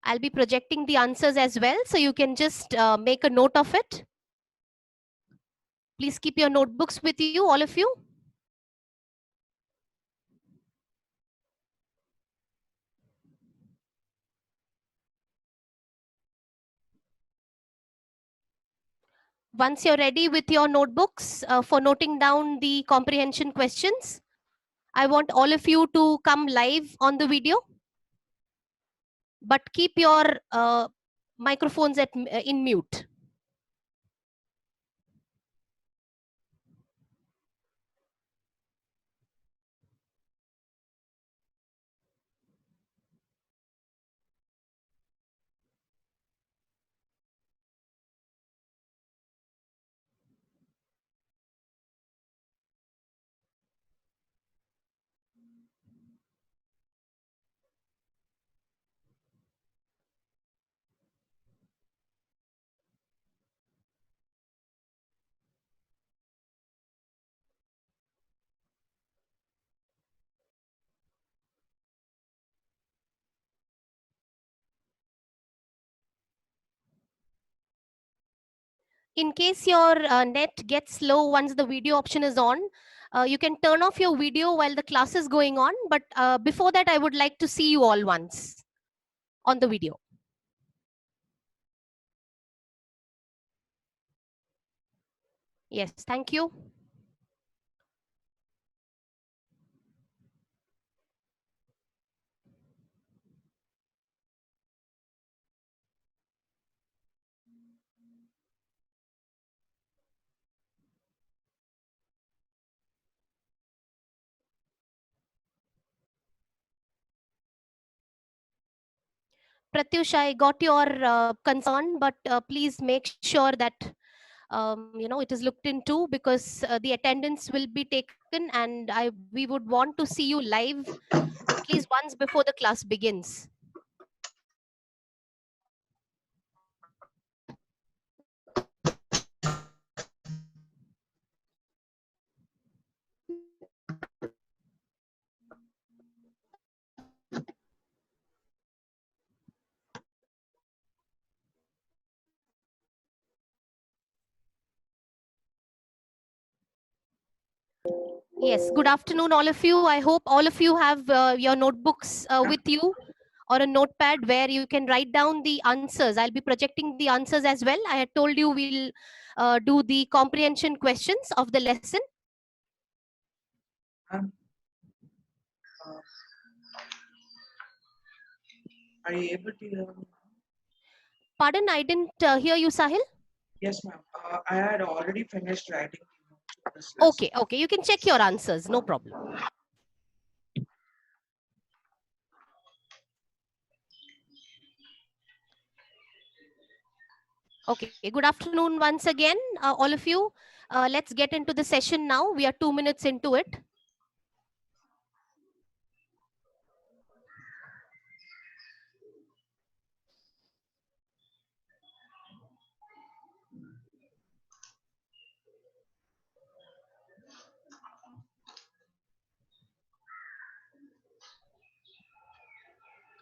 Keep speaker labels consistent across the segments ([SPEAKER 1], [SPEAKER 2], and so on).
[SPEAKER 1] I'll be projecting the answers as well, so you can just make a note of it. Please keep your notebooks with you, all of you. Once you're ready with your notebooks for noting down the comprehension questions, I want all of you to come live on the video, but keep your microphones in mute. In case your net gets slow once the video option is on, you can turn off your video while the class is going on. But before that, I would like to see you all once on the video. Yes, thank you. Pratyush, I got your concern, but please make sure that it is looked into, because the attendance will be taken, and we would want to see you live at least once before the class begins. Yes, good afternoon, all of you. I hope all of you have your notebooks with you, or a notepad where you can write down the answers. I'll be projecting the answers as well. I had told you we'll do the comprehension questions of the lesson.
[SPEAKER 2] Are you able to hear me?
[SPEAKER 1] Pardon, I didn't hear you, Sahil.
[SPEAKER 2] Yes, ma'am. I had already finished writing.
[SPEAKER 1] Okay, okay. You can check your answers. No problem. Okay, good afternoon once again, all of you. Let's get into the session now. We are 2 minutes into it.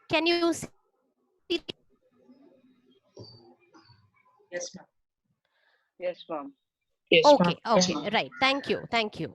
[SPEAKER 1] Can you see?
[SPEAKER 2] Yes, ma'am.
[SPEAKER 3] Yes, ma'am.
[SPEAKER 2] Yes,
[SPEAKER 1] Okay,
[SPEAKER 2] ma'am.
[SPEAKER 1] okay, right. Thank you, thank you.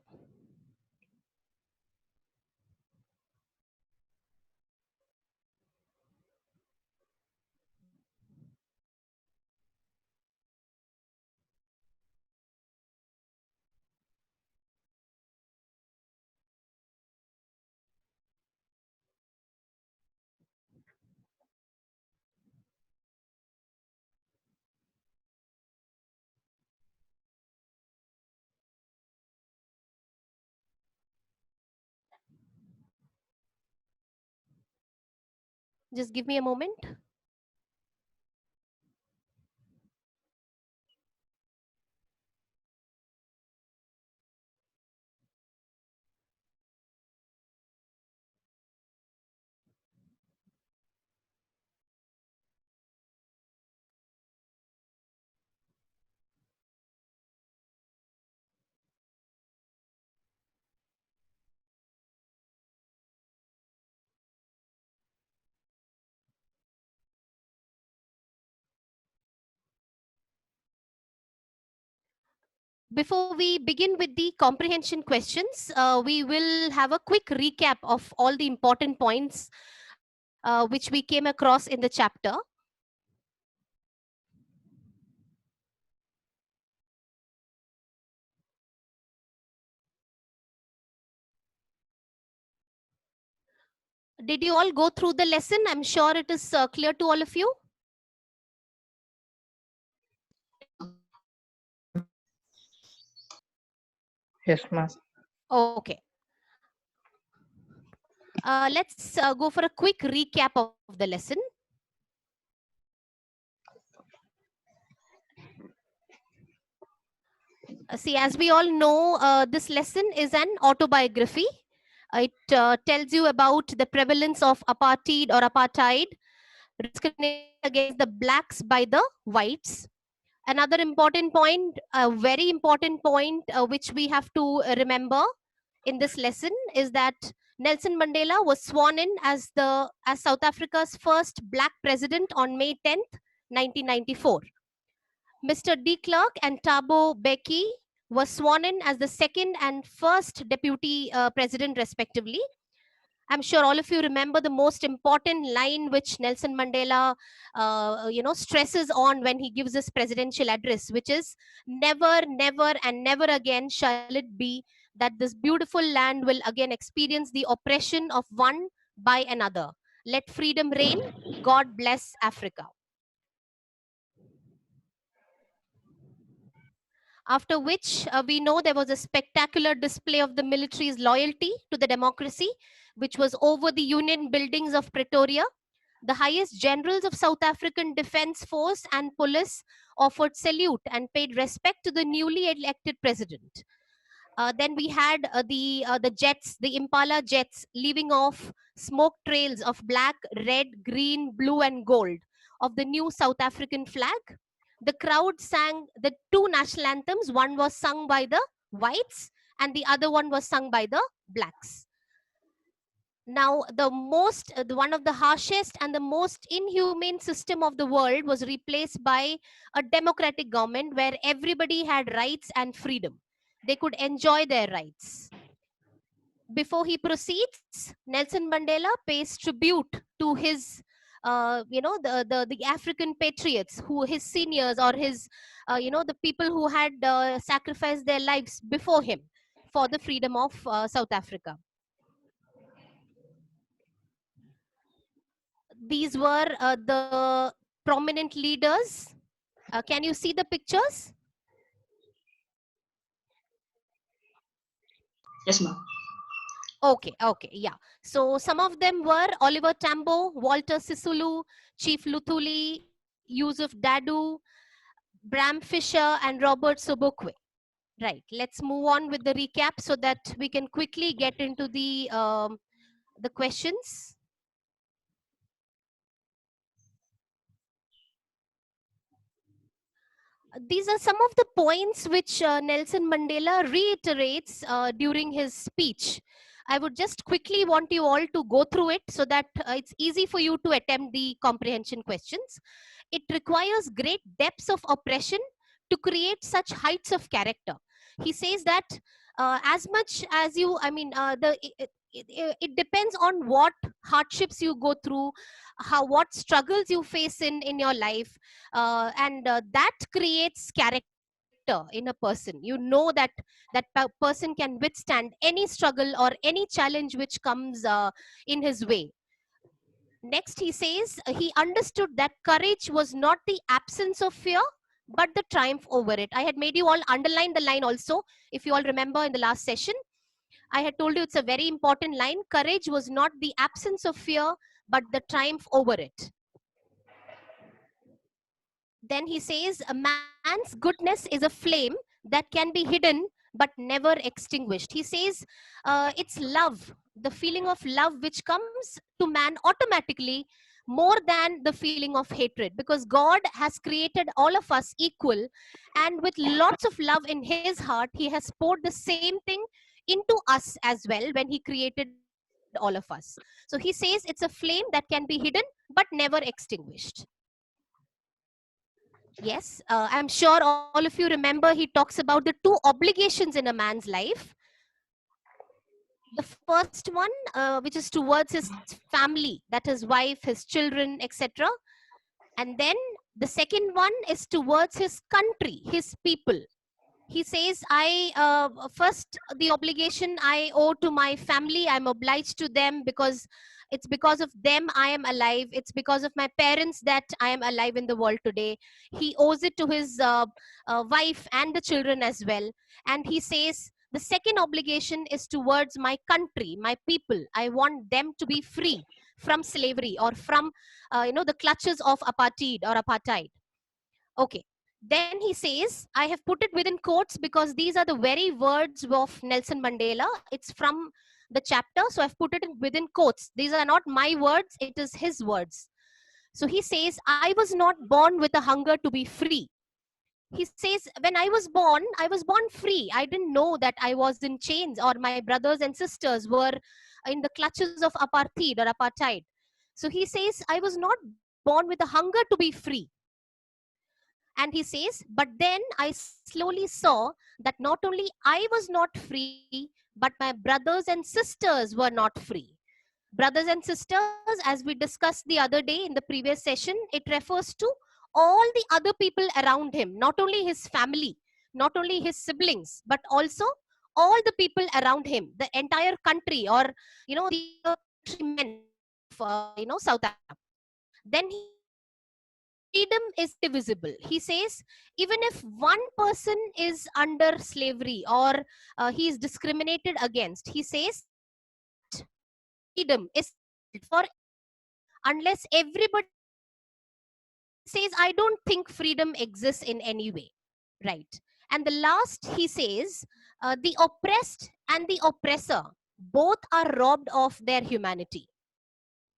[SPEAKER 1] Just give me a moment. Before we begin with the comprehension questions, we will have a quick recap of all the important points which we came across in the chapter. Did you all go through the lesson? I'm sure it is clear to all of you.
[SPEAKER 3] Yes, ma'am.
[SPEAKER 1] Okay. Let's go for a quick recap of the lesson. See, as we all know, this lesson is an autobiography. It tells you about the prevalence of apartheid discrimination against the blacks by the whites. Another important point, a very important point, which we have to remember in this lesson is that Nelson Mandela was sworn in as South Africa's first black president on May 10th, 1994. Mr. De Klerk and Thabo Mbeki were sworn in as the second and first deputy president, respectively. I'm sure all of you remember the most important line which Nelson Mandela, stresses on when he gives his presidential address, which is never, never, and never again shall it be that this beautiful land will again experience the oppression of one by another. Let freedom reign. God bless Africa. After which we know there was a spectacular display of the military's loyalty to the democracy, which was over the Union buildings of Pretoria. The highest generals of South African Defence Force and police offered salute and paid respect to the newly elected president. Then we had the jets, the Impala jets, leaving off smoke trails of black, red, green, blue, and gold of the new South African flag. The crowd sang the two national anthems. One was sung by the whites, and the other one was sung by the blacks. Now, one of the harshest and the most inhumane system of the world was replaced by a democratic government where everybody had rights and freedom. They could enjoy their rights. Before he proceeds, Nelson Mandela pays tribute to his, the African patriots, who his seniors or his, the people who had sacrificed their lives before him for the freedom of South Africa. These were the prominent leaders. Can you see the pictures?
[SPEAKER 2] Yes, ma'am.
[SPEAKER 1] Okay, yeah. So some of them were Oliver Tambo, Walter Sisulu, Chief Luthuli, Yusuf Dadu, Bram Fisher, and Robert Sobukwe. Right, let's move on with the recap so that we can quickly get into the questions. These are some of the points which Nelson Mandela reiterates during his speech. I would just quickly want you all to go through it so that it's easy for you to attempt the comprehension questions. It requires great depths of oppression to create such heights of character. He says that as much as you, it depends on what hardships you go through, what struggles you face in your life, and that creates character in a person. You know that person can withstand any struggle or any challenge which comes in his way. Next, he says he understood that courage was not the absence of fear, but the triumph over it. I had made you all underline the line also, if you all remember in the last session. I had told you it's a very important line. Courage was not the absence of fear, but the triumph over it. Then he says, a man's goodness is a flame that can be hidden but never extinguished. He says it's love, the feeling of love which comes to man automatically more than the feeling of hatred, because God has created all of us equal, and with lots of love in his heart, he has poured the same thing into us as well when he created all of us. So he says it's a flame that can be hidden but never extinguished. Yes, I'm sure all of you remember he talks about the two obligations in a man's life. The first one, which is towards his family, that is wife, his children, etc. And then the second one is towards his country, his people. He says, I first, the obligation I owe to my family, I'm obliged to them because it's because of them I am alive. It's because of my parents that I am alive in the world today. He owes it to his wife and the children as well. And he says the second obligation is towards my country, my people. I want them to be free from slavery or from the clutches of apartheid. Okay. Then he says, I have put it within quotes because these are the very words of Nelson Mandela. It's from the chapter, so I've put it within quotes. These are not my words, it is his words. So he says, I was not born with a hunger to be free. He says, when I was born free. I didn't know that I was in chains or my brothers and sisters were in the clutches of apartheid. So he says, I was not born with a hunger to be free. And he says, but then I slowly saw that not only I was not free, but my brothers and sisters were not free. Brothers and sisters, as we discussed the other day in the previous session, it refers to all the other people around him, not only his family, not only his siblings, but also all the people around him, the entire country, or the countrymen of South Africa. Then he says, freedom is divisible. He says, even if one person is under slavery or he is discriminated against, he says that freedom is for unless everybody agrees. He says, I don't think freedom exists in any way. Right. And the last, he says, the oppressed and the oppressor both are robbed of their humanity.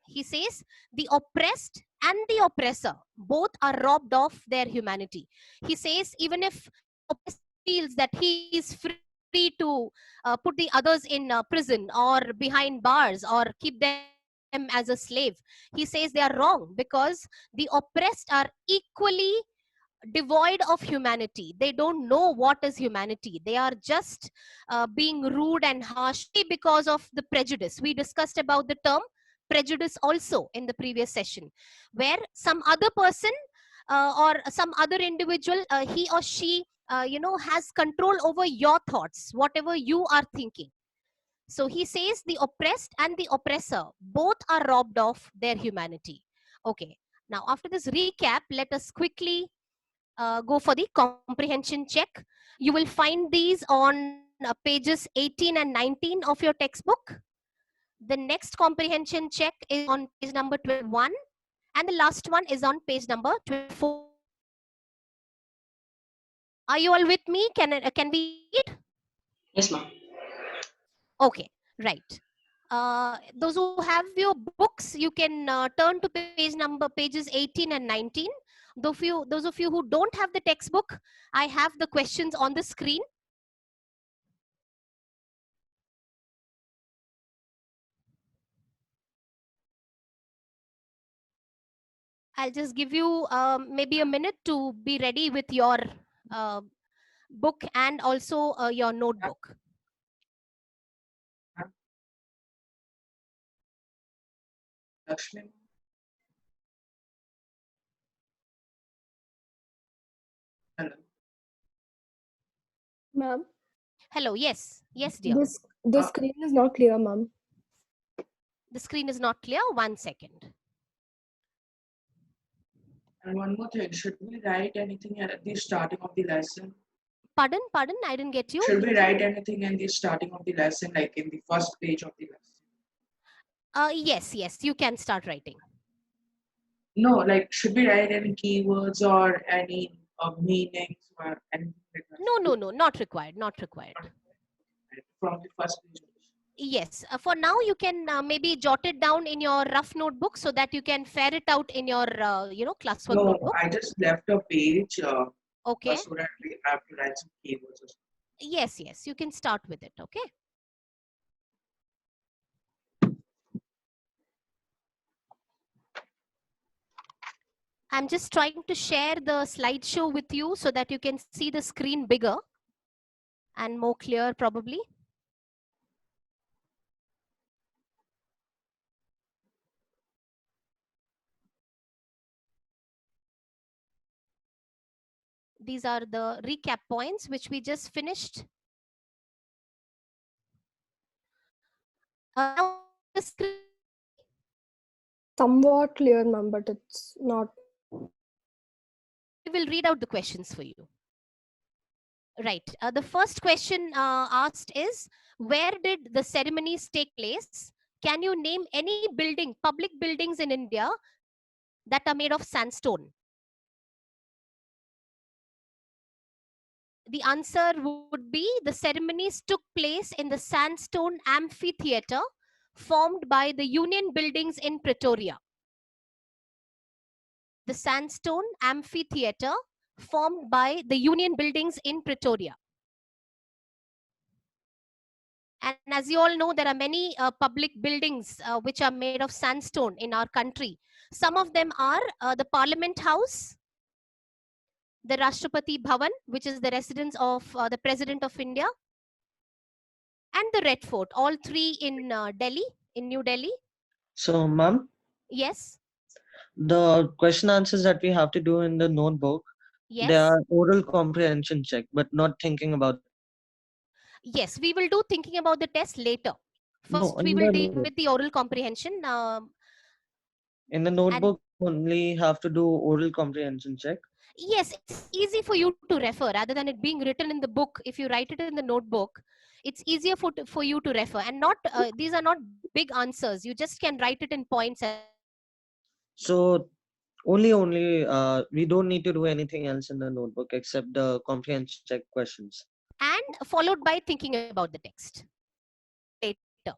[SPEAKER 1] He says, the oppressed and the oppressor both are robbed of their humanity. He says, even if the oppressor feels that he is free to put the others in prison or behind bars or keep them as a slave, he says they are wrong because the oppressed are equally devoid of humanity. They don't know what is humanity. They are just being rude and harsh because of the prejudice. We discussed about the term prejudice also in the previous session, where some other person or some other individual, he or she has control over your thoughts, whatever you are thinking. So he says the oppressed and the oppressor both are robbed of their humanity. Okay, now after this recap, let us quickly go for the comprehension check. You will find these on pages 18 and 19 of your textbook. The next comprehension check is on page number 21, and the last one is on page number 24. Are you all with me? Can we read?
[SPEAKER 2] Yes, ma'am.
[SPEAKER 1] Okay, right. Those who have your books, you can turn to pages 18 and 19. Those of you who don't have the textbook, I have the questions on the screen. I'll just give you maybe a minute to be ready with your uh, book and also your notebook.
[SPEAKER 2] Lakshmi. Hello.
[SPEAKER 4] Ma'am,
[SPEAKER 1] Hello, yes, yes, dear.
[SPEAKER 4] the
[SPEAKER 2] Uh,
[SPEAKER 4] screen is not clear, ma'am.
[SPEAKER 1] The screen is not clear. 1 second.
[SPEAKER 2] and one more thing, should we write anything at the starting of the lesson?
[SPEAKER 1] Pardon, I didn't get you.
[SPEAKER 2] Should we write anything in the starting of the lesson, like in the first page of the lesson?
[SPEAKER 1] Yes, you can start writing.
[SPEAKER 2] No, like should we write any keywords or any meanings or anything like that?
[SPEAKER 1] No, not required, not required.
[SPEAKER 2] From the first page.
[SPEAKER 1] Yes, for now you can maybe jot it down in your rough notebook so that you can fare it out in your classwork
[SPEAKER 2] No,
[SPEAKER 1] notebook.
[SPEAKER 2] I just left a page
[SPEAKER 1] Okay.
[SPEAKER 2] so that we have to write some keywords. Or
[SPEAKER 1] Yes, you can start with it. Okay. I'm just trying to share the slideshow with you so that you can see the screen bigger and more clear probably. These are the recap points which we just finished. Now the screen
[SPEAKER 4] Somewhat clear, ma'am, but it's not.
[SPEAKER 1] I will read out the questions for you. Right. The first question asked is, where did the ceremonies take place? Can you name any building, public buildings in India that are made of sandstone? The answer would be the ceremonies took place in the sandstone amphitheater formed by the Union Buildings in Pretoria. The sandstone amphitheater formed by the Union Buildings in Pretoria. And as you all know, there are many public buildings which are made of sandstone in our country. Some of them are the Parliament House, the Rashtrapati Bhavan, which is the residence of the President of India, and the Red Fort, all three in Delhi, in New Delhi.
[SPEAKER 5] So, ma'am,
[SPEAKER 1] Yes,
[SPEAKER 5] the question answers that we have to do in the notebook, they
[SPEAKER 1] yes,
[SPEAKER 5] are oral comprehension check, but not thinking about.
[SPEAKER 1] yes. We will do thinking about the test later.
[SPEAKER 5] No,
[SPEAKER 1] First, we
[SPEAKER 5] in
[SPEAKER 1] will
[SPEAKER 5] the
[SPEAKER 1] deal
[SPEAKER 5] notebook.
[SPEAKER 1] with the oral comprehension.
[SPEAKER 5] In the
[SPEAKER 1] And
[SPEAKER 5] notebook, only have to do oral comprehension check.
[SPEAKER 1] yes, it's easy for you to refer rather than it being written in the book. If you write it in the notebook, it's easier for you to refer. And not these are not big answers. You just can write it in points.
[SPEAKER 5] So only we don't need to do anything else in the notebook except the comprehension check questions.
[SPEAKER 1] And followed by thinking about the text later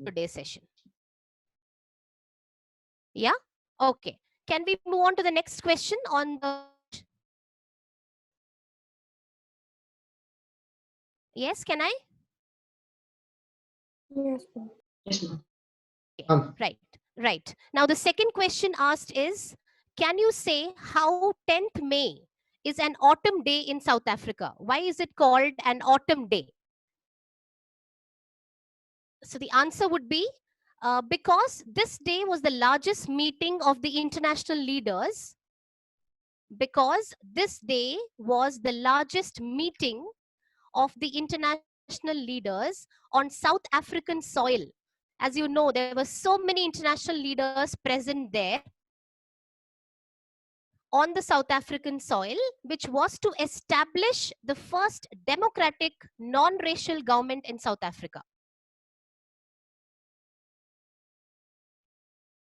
[SPEAKER 1] today's session. Yeah. Okay. Can we move on to the next question on the? Yes. Can I?
[SPEAKER 4] Yes, ma'am.
[SPEAKER 2] Yes, ma'am.
[SPEAKER 1] Right, right. Now the second question asked is, can you say how 10th May is an autumn day in South Africa? Why is it called an autumn day? So the answer would be because this day was the largest meeting of the international leaders. Because this day was the largest meeting of the international leaders on South African soil. As you know, there were so many international leaders present there on the South African soil, which was to establish the first democratic non-racial government in South Africa.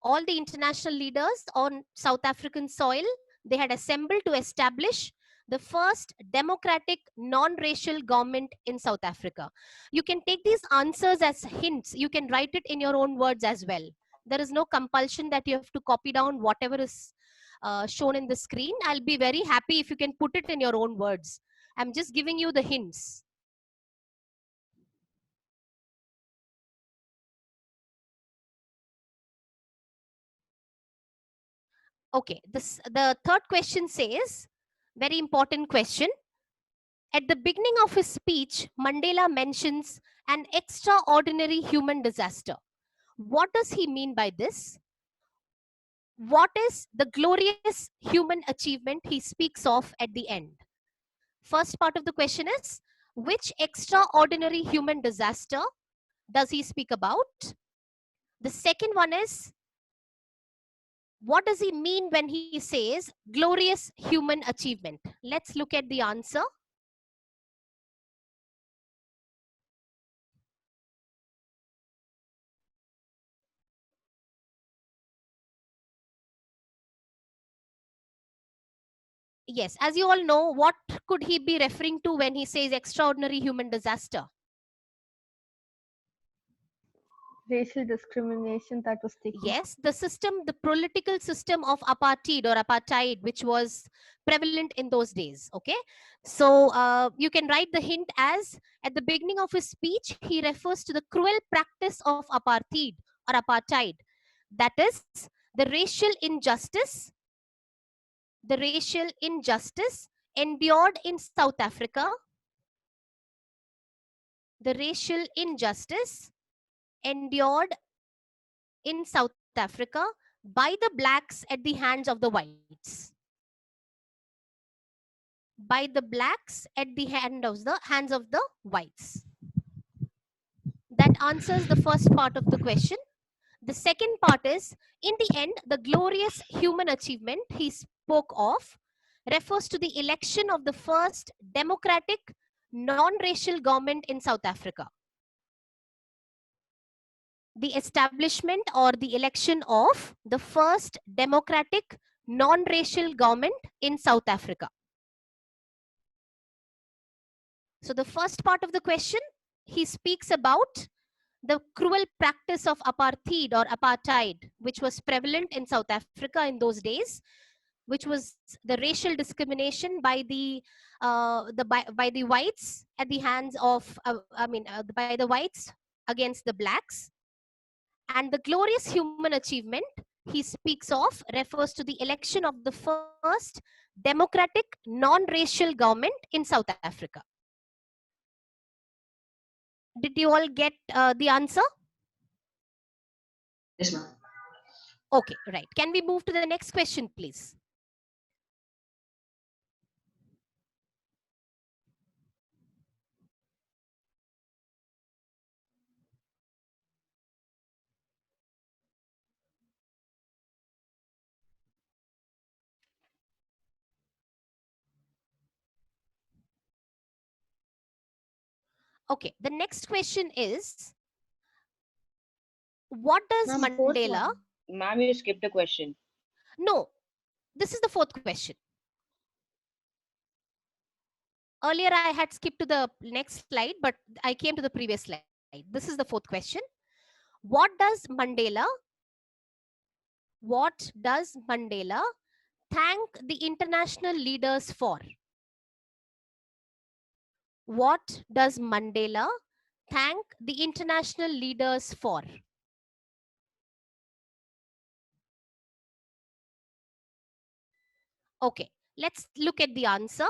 [SPEAKER 1] All the international leaders on South African soil, they had assembled to establish the first democratic non-racial government in South Africa. You can take these answers as hints. You can write it in your own words as well. There is no compulsion that you have to copy down whatever is shown in the screen. I'll be very happy if you can put it in your own words. I'm just giving you the hints. Okay, the third question says, very important question. At the beginning of his speech, Mandela mentions an extraordinary human disaster. What does he mean by this? What is the glorious human achievement he speaks of at the end? First part of the question is, which extraordinary human disaster does he speak about? The second one is, what does he mean when he says glorious human achievement? Let's look at the answer. Yes, as you all know, what could he be referring to when he says extraordinary human disaster?
[SPEAKER 6] Racial discrimination that was taking
[SPEAKER 1] Yes, the system, the political system of apartheid, which was prevalent in those days. Okay, so you can write the hint as, at the beginning of his speech, he refers to the cruel practice of apartheid. That is the racial injustice the racial injustice endured in South Africa, the racial injustice endured in South Africa by the blacks at the hands of the whites. By the blacks at the hands of the whites. That answers the first part of the question. The second part is, in the end, the glorious human achievement he spoke of refers to the election of the first democratic, non-racial government in South Africa. The establishment or the election of the first democratic, non-racial government in South Africa. So the first part of the question, he speaks about the cruel practice of apartheid, which was prevalent in South Africa in those days, which was the racial discrimination by the whites at the hands of by the whites against the blacks. And the glorious human achievement he speaks of refers to the election of the first democratic non-racial government in South Africa. Did you all get the answer?
[SPEAKER 2] Yes, ma'am.
[SPEAKER 1] Okay, right. Can we move to the next question, please? Okay, the next question is, what does
[SPEAKER 6] Ma'am, fourth
[SPEAKER 1] Mandela...
[SPEAKER 6] one.
[SPEAKER 3] Ma'am, you skipped a question.
[SPEAKER 1] No, this is the fourth question. Earlier, I had skipped to the next slide, but I came to the previous slide. This is the fourth question. What does Mandela thank the international leaders for? What does Mandela thank the international leaders for? Okay, let's look at the answer.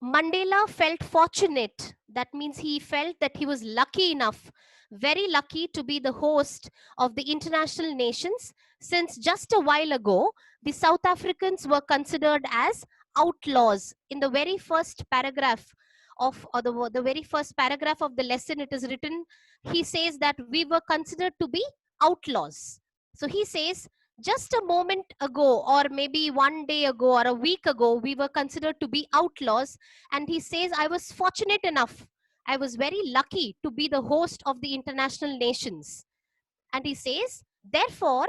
[SPEAKER 1] Mandela felt fortunate. That means he felt that he was lucky enough, very lucky to be the host of the international nations, since just a while ago, the South Africans were considered as outlaws. In the very first paragraph the very first paragraph of the lesson, it is written, he says that we were considered to be outlaws. So he says, just a moment ago, or maybe one day ago or a week ago, we were considered to be outlaws. And he says, I was fortunate enough, I was very lucky to be the host of the international nations. And he says, therefore,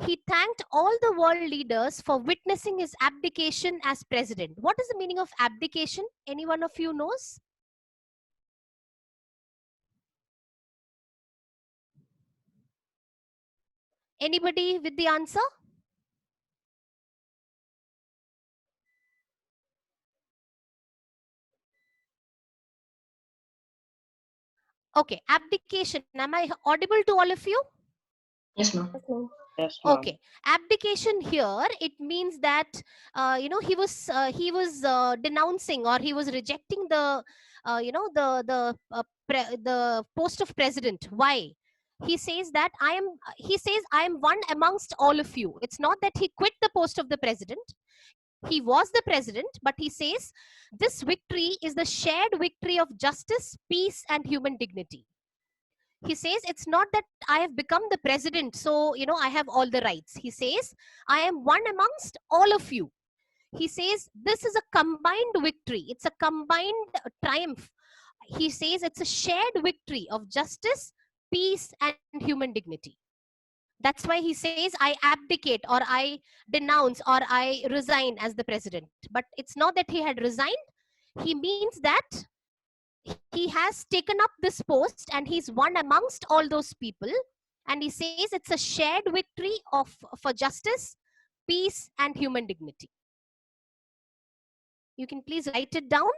[SPEAKER 1] he thanked all the world leaders for witnessing his abdication as president. What is the meaning of abdication? Any one of you knows? Anybody with the answer? Okay, abdication. Am I audible to all of you?
[SPEAKER 2] Yes, ma'am.
[SPEAKER 4] Yes, ma'am.
[SPEAKER 3] Yes, ma'am.
[SPEAKER 1] Okay, abdication here, it means that he was denouncing, or he was rejecting the the post of president. Why? He says I am one amongst all of you. It's not that he quit the post of the president. He was the president, but he says this victory is the shared victory of justice, peace, and human dignity. He says it's not that I have become the president, so I have all the rights. He says I am one amongst all of you. He says this is a combined victory, it's a combined triumph. He says it's a shared victory of justice, peace, and human dignity. That's why he says I abdicate, or I denounce, or I resign as the president. But it's not that he had resigned. He means that he has taken up this post and he's one amongst all those people. And he says it's a shared victory for justice, peace, and human dignity. You can please write it down.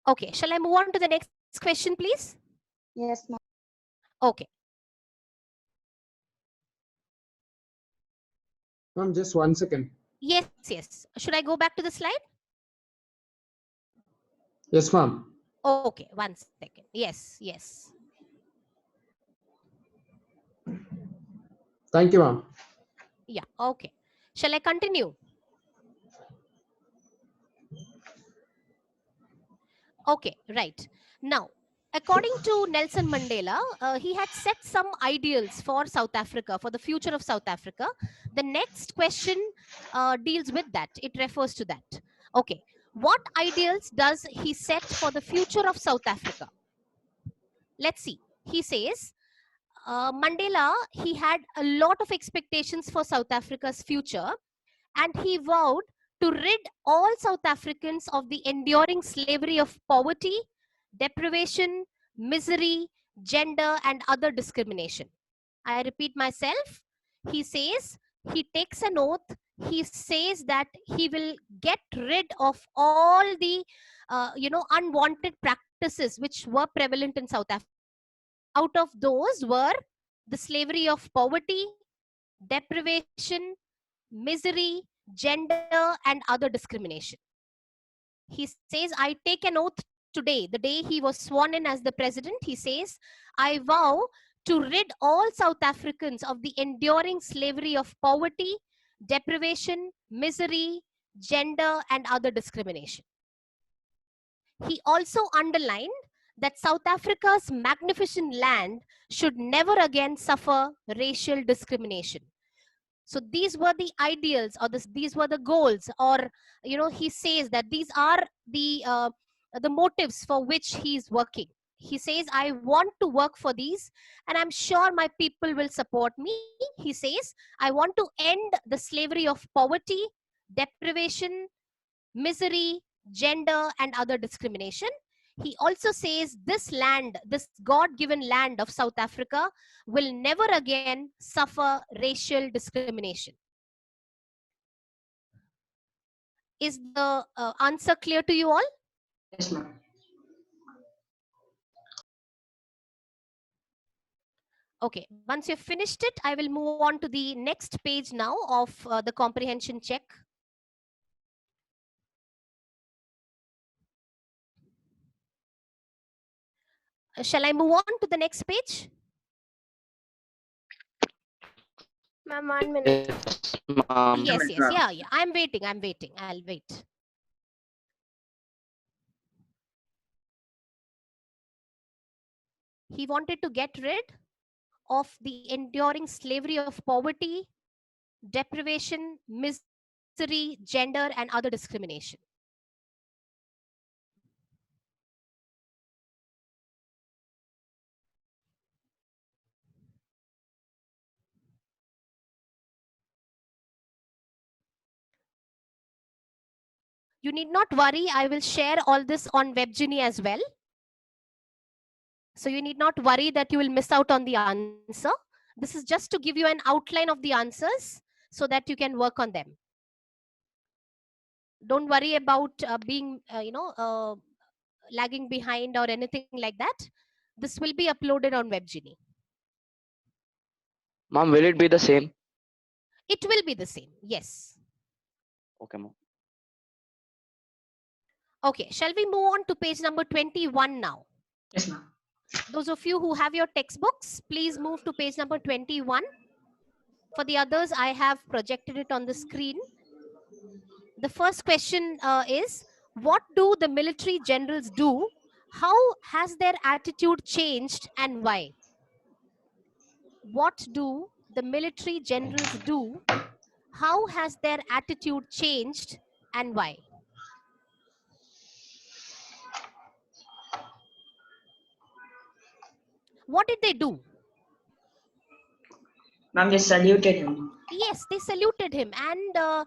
[SPEAKER 1] Okay, shall I move on to the next question, please?
[SPEAKER 7] Yes, ma'am.
[SPEAKER 1] Okay.
[SPEAKER 8] Ma'am, just 1 second.
[SPEAKER 1] Yes, yes. Should I go back to the slide?
[SPEAKER 8] Yes, ma'am.
[SPEAKER 1] Okay, 1 second. Yes, yes.
[SPEAKER 8] Thank you, ma'am.
[SPEAKER 1] Yeah, okay. Shall I continue? Okay, right. Now, according to Nelson Mandela, he had set some ideals for South Africa, for the future of South Africa. The next question deals with that. It refers to that. Okay. What ideals does he set for the future of South Africa? Let's see. He says, Mandela, he had a lot of expectations for South Africa's future, and he vowed to rid all South Africans of the enduring slavery of poverty, deprivation, misery, gender, and other discrimination. I repeat myself. He says, he takes an oath. He says that he will get rid of all the, unwanted practices which were prevalent in South Africa. Out of those were the slavery of poverty, deprivation, misery, gender, and other discrimination. He says, I take an oath today, the day he was sworn in as the president. He says, I vow to rid all South Africans of the enduring slavery of poverty, deprivation, misery, gender, and other discrimination. He also underlined that South Africa's magnificent land should never again suffer racial discrimination. So these were the ideals, or these were the goals, or he says that these are the motives for which he is working. He says, I want to work for these, and I'm sure my people will support me. He says, I want to end the slavery of poverty, deprivation, misery, gender, and other discrimination. He also says this land, this God-given land of South Africa, will never again suffer racial discrimination. Is the answer clear to you all?
[SPEAKER 2] Yes, ma'am.
[SPEAKER 1] Okay, once you've finished it, I will move on to the next page now of the comprehension check. Shall I move on to the next page?
[SPEAKER 4] Ma'am, 1 minute.
[SPEAKER 3] Yes, ma'am.
[SPEAKER 1] Yes, yes, yeah. I'm waiting. I'll wait. He wanted to get rid of the enduring slavery of poverty, deprivation, misery, gender, and other discrimination. You need not worry. I will share all this on WebGenie as well. So you need not worry that you will miss out on the answer. This is just to give you an outline of the answers so that you can work on them. Don't worry about being, lagging behind or anything like that. This will be uploaded on WebGenie.
[SPEAKER 3] Ma'am, will it be the same?
[SPEAKER 1] It will be the same. Yes.
[SPEAKER 3] Okay, ma'am.
[SPEAKER 1] Okay. Shall we move on to page number 21 now?
[SPEAKER 2] Yes, ma'am.
[SPEAKER 1] Those of you who have your textbooks, please move to page number 21. For the others, I have projected it on the screen. The first question is, what do the military generals do? How has their attitude changed and why? What do the military generals do? How has their attitude changed and why? What did they do?
[SPEAKER 2] Ma'am, they saluted him.
[SPEAKER 1] Yes, they saluted him, and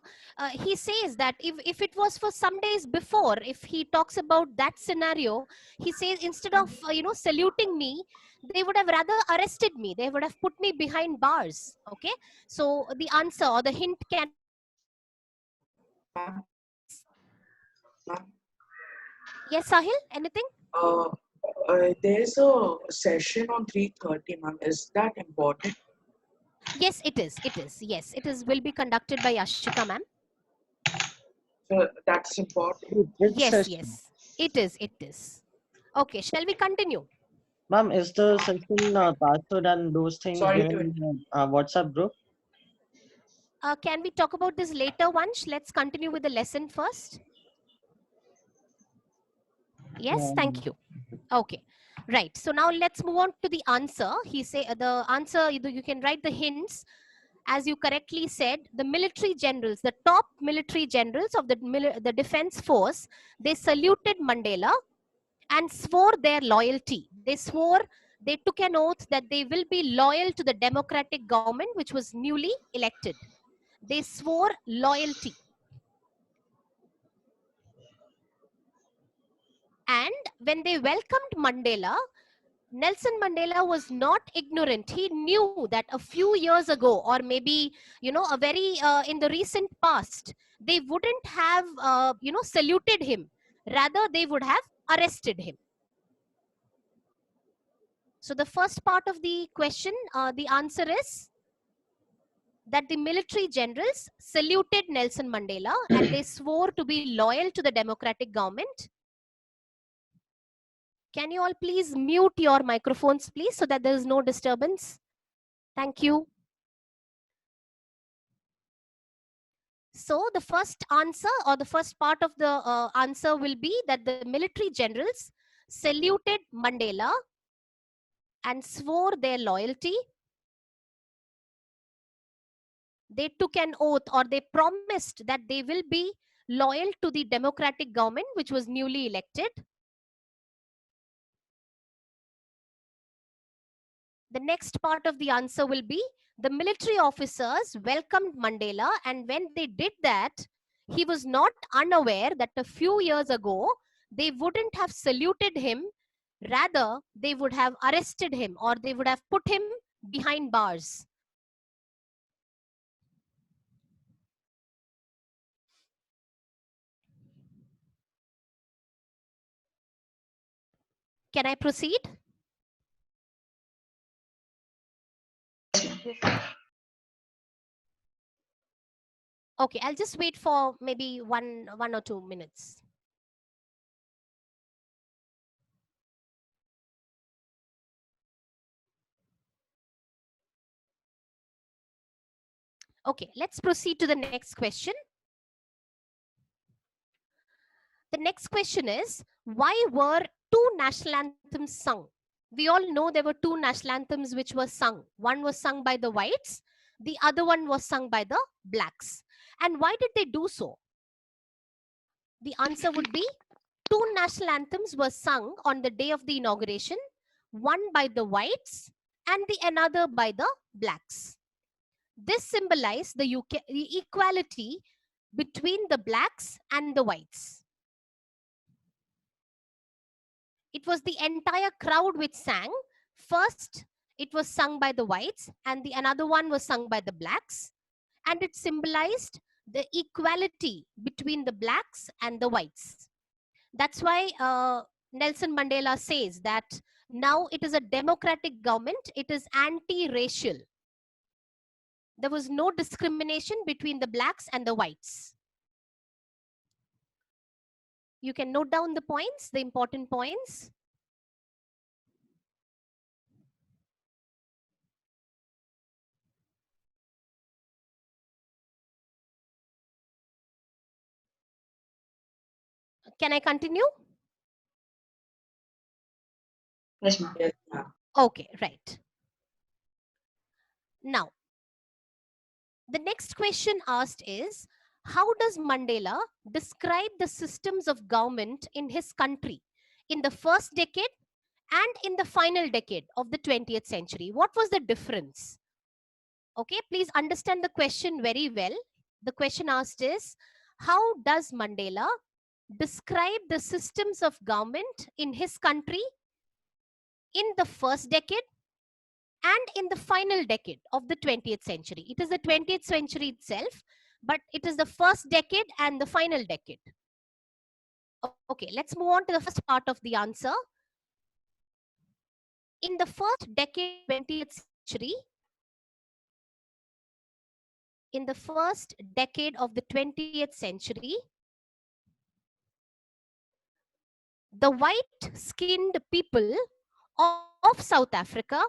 [SPEAKER 1] he says that if it was for some days before, if he talks about that scenario, he says instead of saluting me, they would have rather arrested me. They would have put me behind bars. Okay, so the answer or the hint can. Yes, Sahil, anything?
[SPEAKER 2] There's a session on 3:30, ma'am. Is that important?
[SPEAKER 1] Yes, it is. It is. Yes, it is. Will be conducted by Ashika, ma'am.
[SPEAKER 2] So that's important.
[SPEAKER 5] Which
[SPEAKER 1] Yes,
[SPEAKER 5] session?
[SPEAKER 1] yes. It is. It is. Okay, shall we continue?
[SPEAKER 5] Ma'am, is the session password and those things
[SPEAKER 2] Sorry
[SPEAKER 5] given
[SPEAKER 2] to
[SPEAKER 5] in the WhatsApp group?
[SPEAKER 1] Can we talk about this later, Vansh? Let's continue with the lesson first. Yes, thank you. Okay, right. So now let's move on to the answer. He say the answer, you can write the hints. As you correctly said, the military generals, the top military generals of the defense force, they saluted Mandela and swore their loyalty. They took an oath that they will be loyal to the democratic government which was newly elected. They swore loyalty. And when they welcomed Mandela, Nelson Mandela was not ignorant. He knew that a few years ago, or maybe, a very in the recent past, they wouldn't have, saluted him. Rather, they would have arrested him. So the first part of the question, the answer is that the military generals saluted Nelson Mandela and they swore to be loyal to the democratic government. Can you all please mute your microphones, please, so that there is no disturbance? Thank you. So the first answer, or the first part of the answer, will be that the military generals saluted Mandela and swore their loyalty. They took an oath, or they promised that they will be loyal to the democratic government which was newly elected. The next part of the answer will be the military officers welcomed Mandela, and when they did that, he was not unaware that a few years ago they wouldn't have saluted him. Rather, they would have arrested him, or they would have put him behind bars. Can I proceed? Okay, I'll just wait for maybe one or 2 minutes. Okay, let's proceed to the next question. The next question is, why were two national anthems sung? We all know there were two national anthems which were sung. One was sung by the whites, the other one was sung by the blacks. And why did they do so? The answer would be, two national anthems were sung on the day of the inauguration, one by the whites and the another by the blacks. This symbolized the equality between the blacks and the whites. It was the entire crowd which sang. First, it was sung by the whites, and the another one was sung by the blacks. And it symbolized the equality between the blacks and the whites. That's why Nelson Mandela says that now it is a democratic government, it is anti-racial. There was no discrimination between the blacks and the whites. You can note down the points, the important points. Can I continue?
[SPEAKER 2] Yes, ma'am. Yes, ma'am.
[SPEAKER 1] Okay, right. Now, the next question asked is, how does Mandela describe the systems of government in his country in the first decade and in the final decade of the 20th century? What was the difference? Okay, please understand the question very well. The question asked is, how does Mandela describe the systems of government in his country in the first decade and in the final decade of the 20th century? It is the 20th century itself, but it is the first decade and the final decade. Okay, let's move on to the first part of the answer. In the first decade of the 20th century, in the first decade of the 20th century, the white-skinned people of South Africa,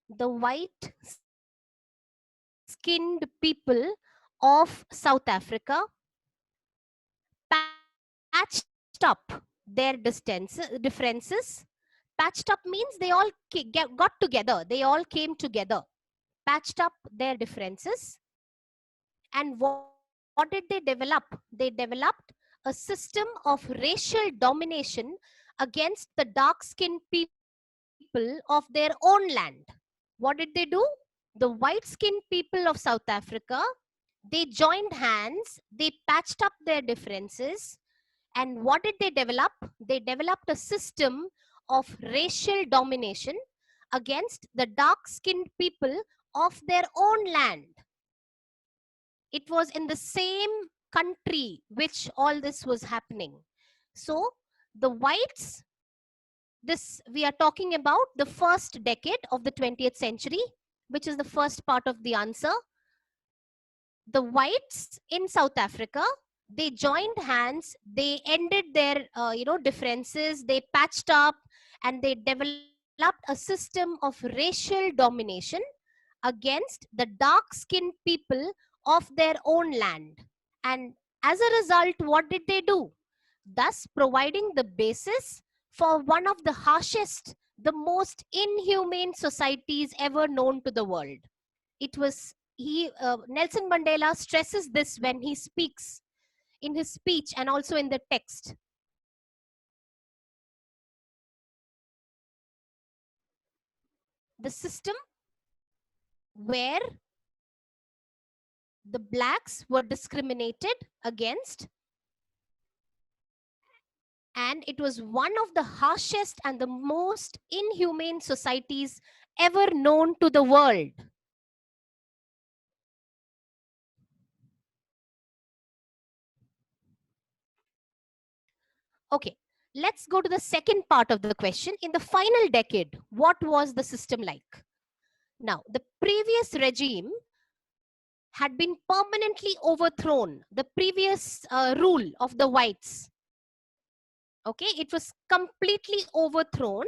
[SPEAKER 1] the white-skinned people of South Africa patched up their differences. Patched up means they all got together. They all came together, patched up their differences. And what did they develop? They developed a system of racial domination against the dark-skinned people of their own land. What did they do? The white-skinned people of South Africa, they joined hands, they patched up their differences. And what did they develop? They developed a system of racial domination against the dark-skinned people of their own land. It was in the same country which all this was happening. So the whites, this we are talking about the first decade of the 20th century, which is the first part of the answer. The whites in South Africa, they joined hands, they ended their differences, they patched up, and they developed a system of racial domination against the dark-skinned people of their own land. And as a result, what did they do? Thus providing the basis for one of the harshest, the most inhumane societies ever known to the world. It was Nelson Mandela stresses this when he speaks in his speech and also in the text. The system where the blacks were discriminated against, and it was one of the harshest and the most inhumane societies ever known to the world. Okay, let's go to the second part of the question. In the final decade, what was the system like? Now, the previous regime had been permanently overthrown, the previous rule of the whites. Okay, it was completely overthrown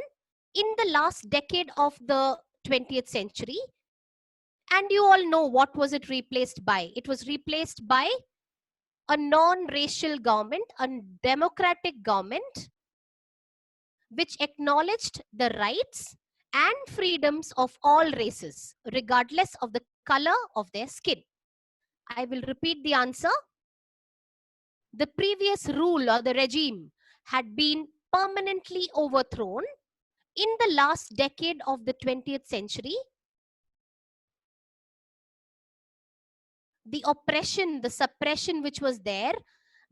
[SPEAKER 1] in the last decade of the 20th century. And you all know what was it replaced by? It was replaced by a non-racial government, a democratic government, which acknowledged the rights and freedoms of all races, regardless of the color of their skin. I will repeat the answer. The previous rule or the regime had been permanently overthrown in the last decade of the 20th century. The oppression, the suppression which was there,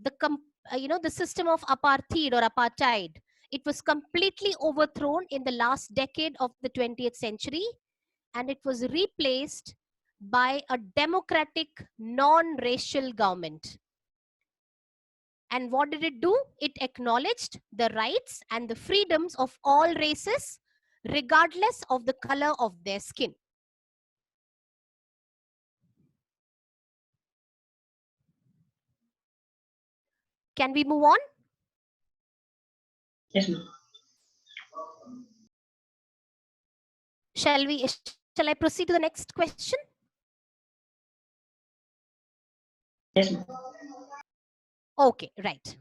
[SPEAKER 1] the system of apartheid or apartheid, it was completely overthrown in the last decade of the 20th century, and it was replaced by a democratic, non-racial government. And what did it do? It acknowledged the rights and the freedoms of all races, regardless of the color of their skin. Can we move on?
[SPEAKER 2] Yes, ma'am.
[SPEAKER 1] Shall I proceed to the next question?
[SPEAKER 2] Yes, ma'am.
[SPEAKER 1] Okay, right.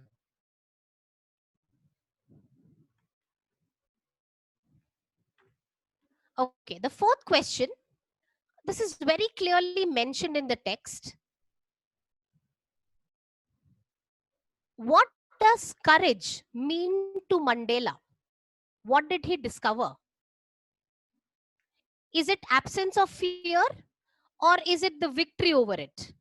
[SPEAKER 1] Okay, the fourth question, this is very clearly mentioned in the text. What does courage mean to Mandela? What did he discover? Is it absence of fear, or is it the victory over it?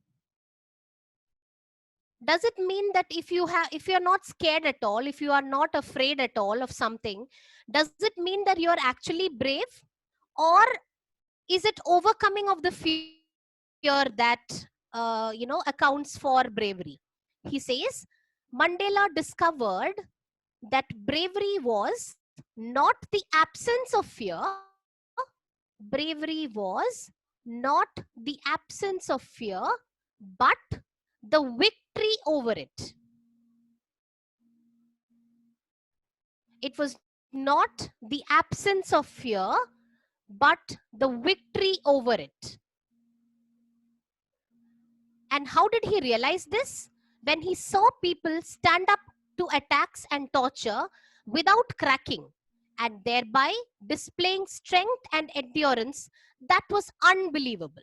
[SPEAKER 1] Does it mean that if you're not scared at all, if you are not afraid at all of something, does it mean that you're actually brave? Or is it overcoming of the fear that accounts for bravery? He says Mandela discovered that bravery was not the absence of fear. Bravery was not the absence of fear, but the victory over it. It was not the absence of fear, but the victory over it. And how did he realize this? When he saw people stand up to attacks and torture without cracking, and thereby displaying strength and endurance that was unbelievable.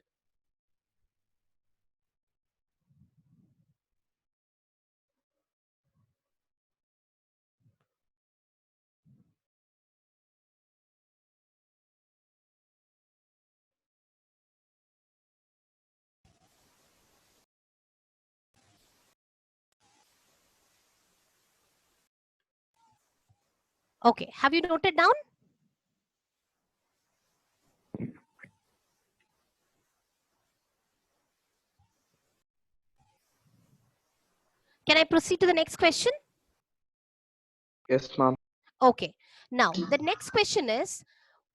[SPEAKER 1] Okay, have you noted down? Can I proceed to the next question?
[SPEAKER 3] Yes, ma'am.
[SPEAKER 1] Okay, now the next question is,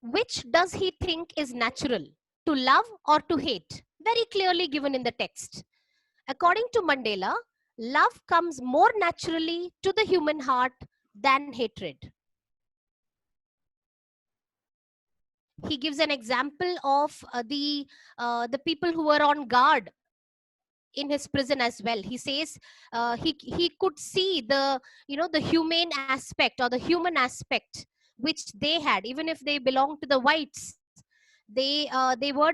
[SPEAKER 1] which does he think is natural, to love or to hate? Very clearly given in the text. According to Mandela, love comes more naturally to the human heart than hatred. He gives an example of the people who were on guard in his prison as well. He says he could see the the humane aspect or the human aspect which they had, even if they belonged to the whites. They were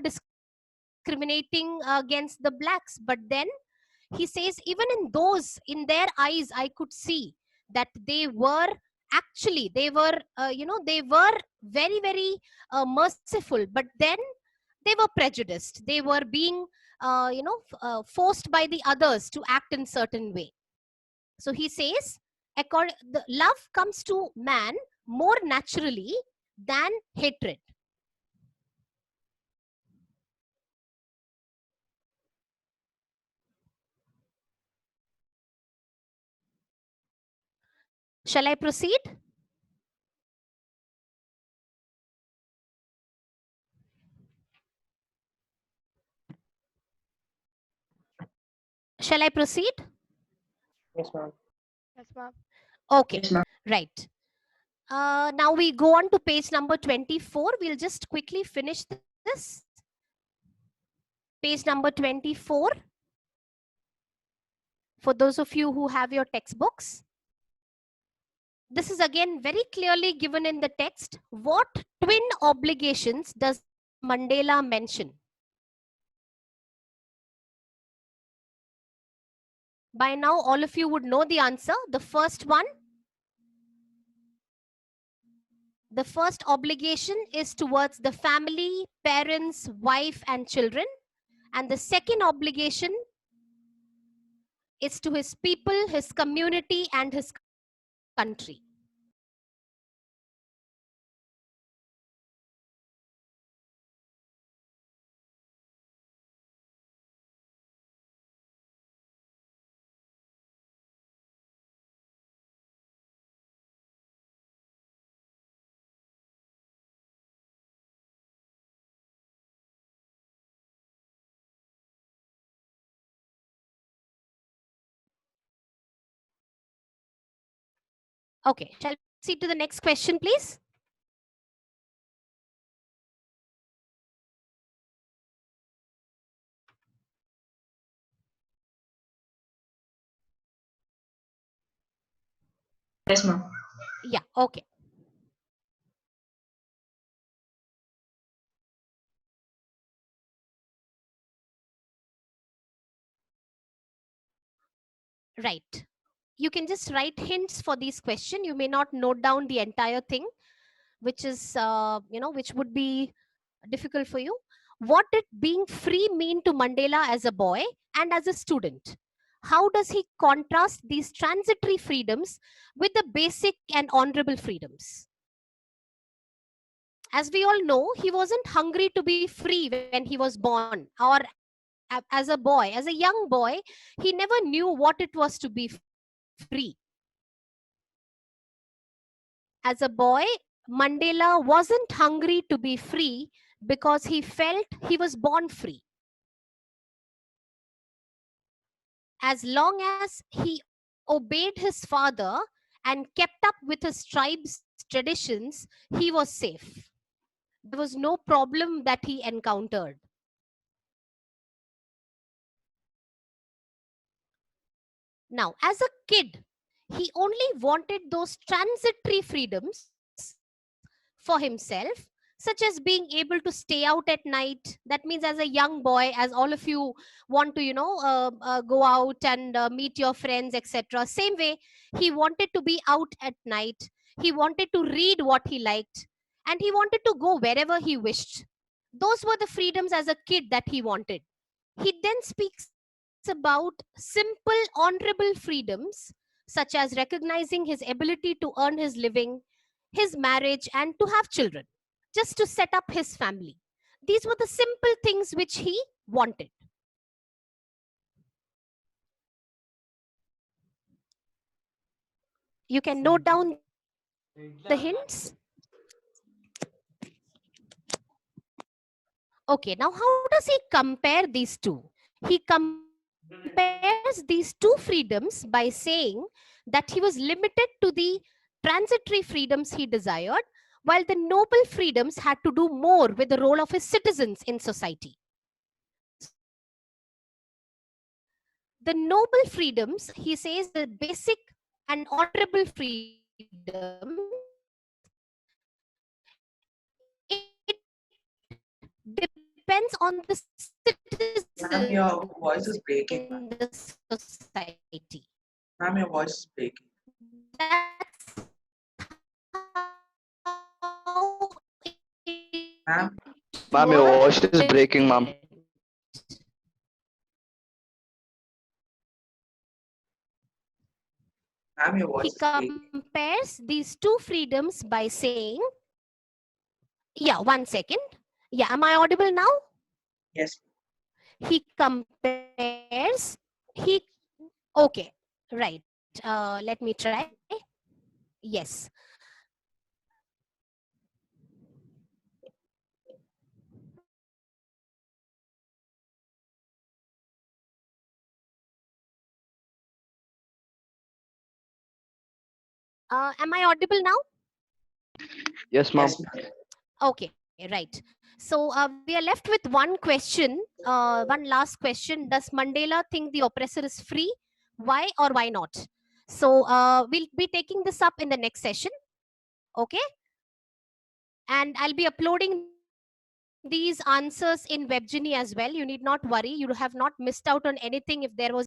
[SPEAKER 1] discriminating against the blacks, but then he says even in those, in their eyes, I could see that they were actually, they were they were very, very merciful, but then they were prejudiced. They were being forced by the others to act in certain way. So he says the love comes to man more naturally than hatred. Shall I proceed? Shall I proceed?
[SPEAKER 2] Yes, ma'am.
[SPEAKER 4] Yes, ma'am.
[SPEAKER 1] Okay,
[SPEAKER 2] Yes, ma'am.
[SPEAKER 1] right. Now we go on to page number 24. We'll just quickly finish this. Page number 24. For those of you who have your textbooks. This is again very clearly given in the text. What twin obligations does Mandela mention? By now, all of you would know the answer. The first one, the first obligation is towards the family, parents, wife, and children. And the second obligation is to his people, his community, and his country. Okay, shall we proceed to the next question, please?
[SPEAKER 2] Yes, ma'am.
[SPEAKER 1] Yeah, okay. Right. You can just write hints for these questions. You may not note down the entire thing, which is, which would be difficult for you. What did being free mean to Mandela as a boy and as a student? How does he contrast these transitory freedoms with the basic and honorable freedoms? As we all know, he wasn't hungry to be free when he was born, or as a boy, as a young boy, he never knew what it was to be free. As a boy, Mandela wasn't hungry to be free because he felt he was born free. As long as he obeyed his father and kept up with his tribe's traditions, he was safe. There was no problem that he encountered. Now, as a kid, he only wanted those transitory freedoms for himself, such as being able to stay out at night. That means as a young boy, as all of you want to, go out and meet your friends, etc. Same way, he wanted to be out at night. He wanted to read what he liked, and he wanted to go wherever he wished. Those were the freedoms as a kid that he wanted. He then speaks about simple, honorable freedoms, such as recognizing his ability to earn his living, his marriage, and to have children, just to set up his family. These were the simple things which he wanted. You can note down the hints. Okay, now how does he compare these two? He compares these two freedoms by saying that he was limited to the transitory freedoms he desired, while the noble freedoms had to do more with the role of his citizens in society. The noble freedoms, he says, the basic and honorable freedom, it depends on the
[SPEAKER 2] Ma'am, your voice is
[SPEAKER 1] citizens
[SPEAKER 2] breaking.
[SPEAKER 1] in the society.
[SPEAKER 2] Ma'am, your voice is breaking.
[SPEAKER 1] That's how
[SPEAKER 2] Ma'am,
[SPEAKER 3] Ma'am, your
[SPEAKER 1] was
[SPEAKER 3] voice is breaking, ma'am.
[SPEAKER 1] different.
[SPEAKER 2] ma'am, your voice
[SPEAKER 1] He
[SPEAKER 2] is breaking.
[SPEAKER 1] compares these two freedoms by saying, yeah, 1 second. Yeah, am I audible now?
[SPEAKER 2] Yes.
[SPEAKER 1] He compares, okay, right. Let me try. Yes. Am I audible now?
[SPEAKER 3] Yes, ma'am.
[SPEAKER 2] Yes, ma'am.
[SPEAKER 1] Okay, right. So we are left with one question, one last question. Does Mandela think the oppressor is free? Why or why not? So we'll be taking this up in the next session. Okay. And I'll be uploading these answers in WebGenie as well. You need not worry. You have not missed out on anything if there was